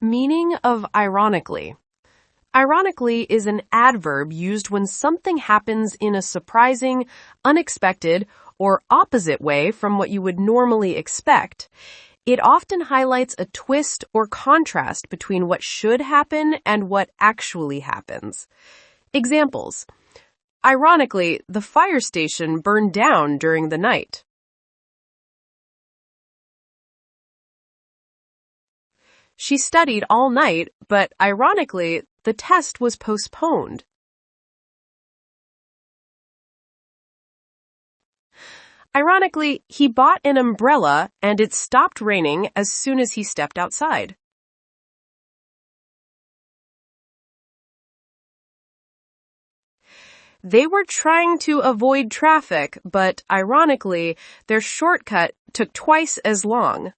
Meaning of ironically. Ironically is an adverb used when something happens in a surprising, unexpected, or opposite way from what you would normally expect. It often highlights a twist or contrast between what should happen and what actually happens. Examples. Ironically, the fire station burned down during the night. She studied all night, but ironically, the test was postponed. Ironically, he bought an umbrella and it stopped raining as soon as he stepped outside. They were trying to avoid traffic, but ironically, their shortcut took twice as long.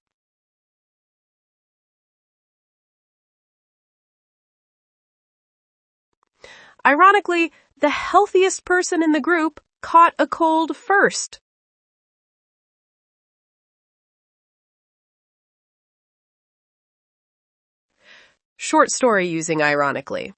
Ironically, the healthiest person in the group caught a cold first. Short story using ironically.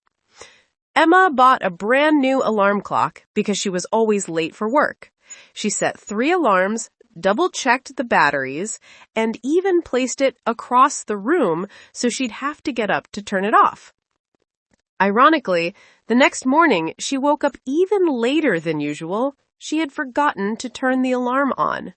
Emma bought a brand new alarm clock because she was always late for work. She set 3 alarms, double-checked the batteries, and even placed it across the room so she'd have to get up to turn it off. Ironically, the next morning she woke up even later than usual. She had forgotten to turn the alarm on.